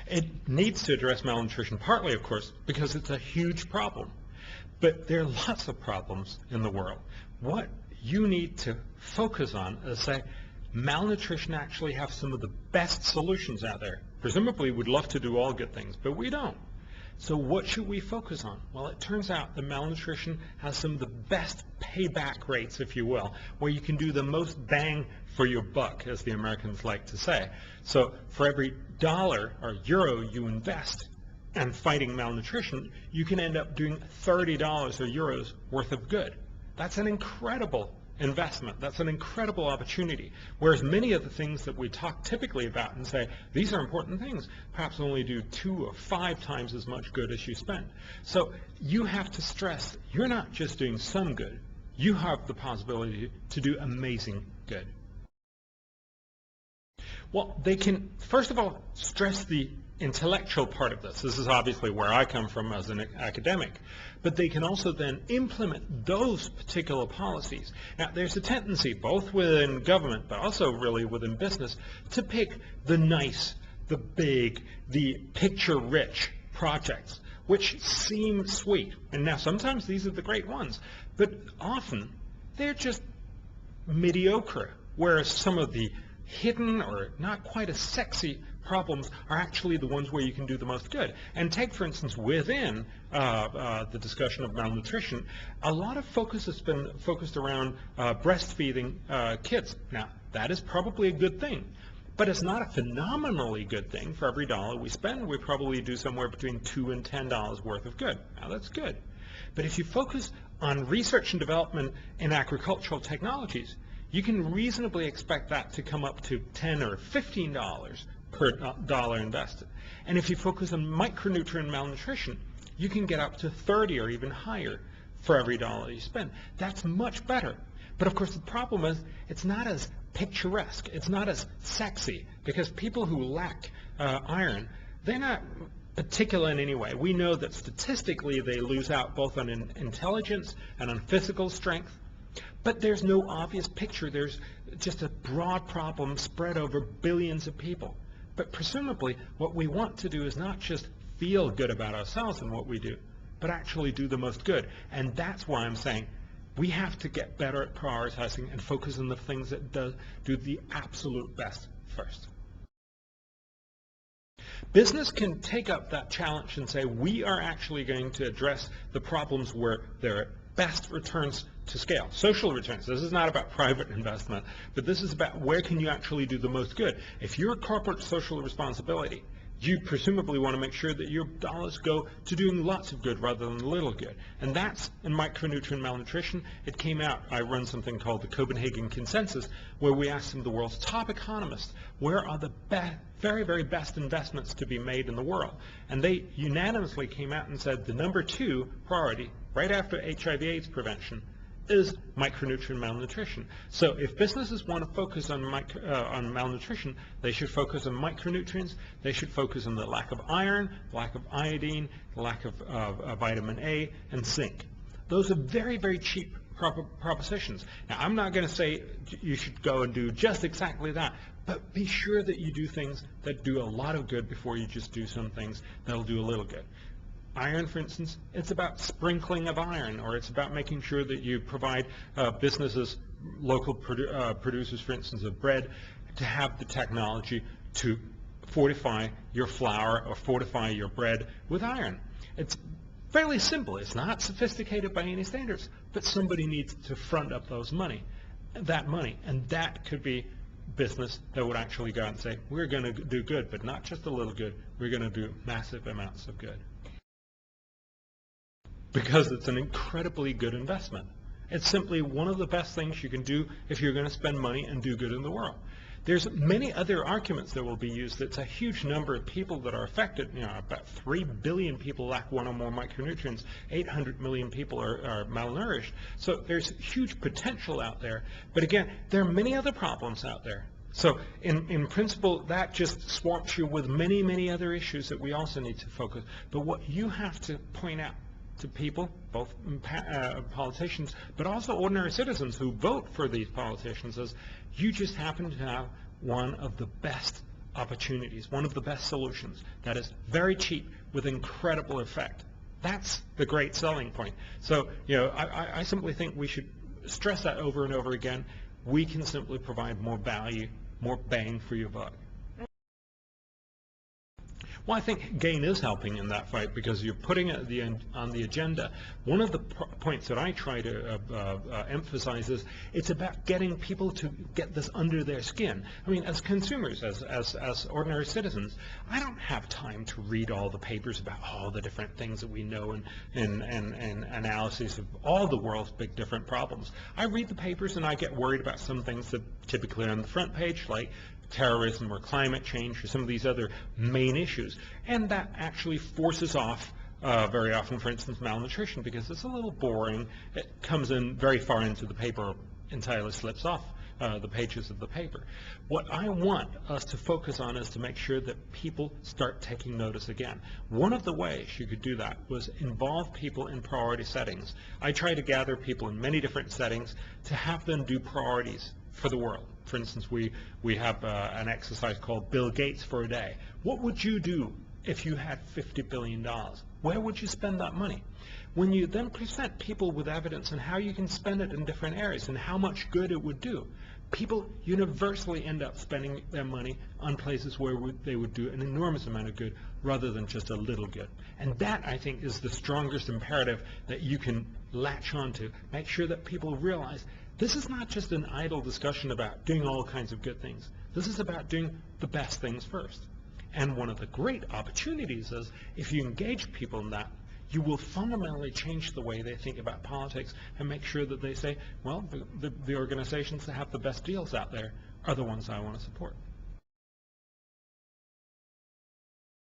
It needs to address malnutrition, partly, of course, because it's a huge problem. But there are lots of problems in the world. What you need to focus on is say, malnutrition actually has some of the best solutions out there. Presumably, we'd love to do all good things, but we don't. So what should we focus on? Well, it turns out that malnutrition has some of the best payback rates, if you will, where you can do the most bang for your buck, as the Americans like to say. So for every dollar or euro you invest in fighting malnutrition, you can end up doing $30 or euros worth of good. That's an incredible investment. That's an incredible opportunity. Whereas many of the things that we talk typically about and say, these are important things, perhaps only do 2 or 5 times as much good as you spend. So you have to stress, you're not just doing some good, you have the possibility to do amazing good. Well, they can, first of all, stress the intellectual part of this. This is obviously where I come from as an academic. But they can also then implement those particular policies. Now, there's a tendency, both within government, but also really within business, to pick the nice, the big, the picture-rich projects, which seem sweet. And now, sometimes these are the great ones. But often, they're just mediocre, whereas some of the hidden or not quite as sexy problems are actually the ones where you can do the most good. And take, for instance, within the discussion of malnutrition, a lot of focus has been focused around breastfeeding kids. Now, that is probably a good thing, but it's not a phenomenally good thing. For every dollar we spend, we probably do somewhere between $2 and $10 worth of good. Now, that's good. But if you focus on research and development in agricultural technologies, you can reasonably expect that to come up to $10 or $15 per dollar invested. And if you focus on micronutrient malnutrition, you can get up to 30 or even higher for every dollar you spend. That's much better. But of course the problem is it's not as picturesque, it's not as sexy, because people who lack iron, they're not particular in any way. We know that statistically they lose out both on intelligence and on physical strength. But there's no obvious picture. There's just a broad problem spread over billions of people. But presumably, what we want to do is not just feel good about ourselves and what we do, but actually do the most good. And that's why I'm saying we have to get better at prioritizing and focus on the things that do the absolute best first. Business can take up that challenge and say, we are actually going to address the problems where there are best returns to scale. Social returns. This is not about private investment, but this is about where can you actually do the most good. If you're a corporate social responsibility, you presumably want to make sure that your dollars go to doing lots of good rather than little good. And that's in micronutrient malnutrition. It came out, I run something called the Copenhagen Consensus, where we asked some of the world's top economists, where are the very, very best investments to be made in the world? And they unanimously came out and said the number 2 priority, right after HIV/AIDS prevention, is micronutrient malnutrition. So if businesses want to focus on malnutrition, they should focus on micronutrients, they should focus on the lack of iron, lack of iodine, the lack of vitamin A and zinc. Those are very, very cheap propositions. Now, I'm not going to say you should go and do just exactly that, but be sure that you do things that do a lot of good before you just do some things that'll do a little good. Iron, for instance, it's about sprinkling of iron, or it's about making sure that you provide businesses, local producers, for instance, of bread, to have the technology to fortify your flour or fortify your bread with iron. It's fairly simple. It's not sophisticated by any standards, but somebody needs to front up that money, and that could be business that would actually go out and say, we're going to do good, but not just a little good, we're going to do massive amounts of good. Because it's an incredibly good investment. It's simply one of the best things you can do if you're going to spend money and do good in the world. There's many other arguments that will be used. It's a huge number of people that are affected. About 3 billion people lack one or more micronutrients. 800 million people are malnourished. So there's huge potential out there. But again, there are many other problems out there. So in principle, that just swamps you with many, many other issues that we also need to focus. But what you have to point out to people, both politicians, but also ordinary citizens who vote for these politicians, is you just happen to have one of the best opportunities, one of the best solutions that is very cheap with incredible effect. That's the great selling point. So, I simply think we should stress that over and over again. We can simply provide more value, more bang for your buck. Well, I think GAIN is helping in that fight because you're putting it on the agenda. One of the points that I try to emphasize is it's about getting people to get this under their skin. I mean, as consumers, as ordinary citizens, I don't have time to read all the papers about all the different things that we know and analyses of all the world's big different problems. I read the papers and I get worried about some things that typically are on the front page, like terrorism or climate change or some of these other main issues. And that actually forces off very often, for instance, malnutrition, because it's a little boring. It comes in very far into the paper, entirely slips off the pages of the paper. What I want us to focus on is to make sure that people start taking notice again. One of the ways you could do that was involve people in priority settings. I try to gather people in many different settings to have them do priorities for the world. For instance, we have an exercise called Bill Gates for a day. What would you do if you had $50 billion? Where would you spend that money? When you then present people with evidence on how you can spend it in different areas and how much good it would do, people universally end up spending their money on places where they would do an enormous amount of good rather than just a little good. And that, I think, is the strongest imperative that you can latch onto. Make sure that people realize this is not just an idle discussion about doing all kinds of good things. This is about doing the best things first. And one of the great opportunities is if you engage people in that, you will fundamentally change the way they think about politics and make sure that they say, well, the organizations that have the best deals out there are the ones I want to support.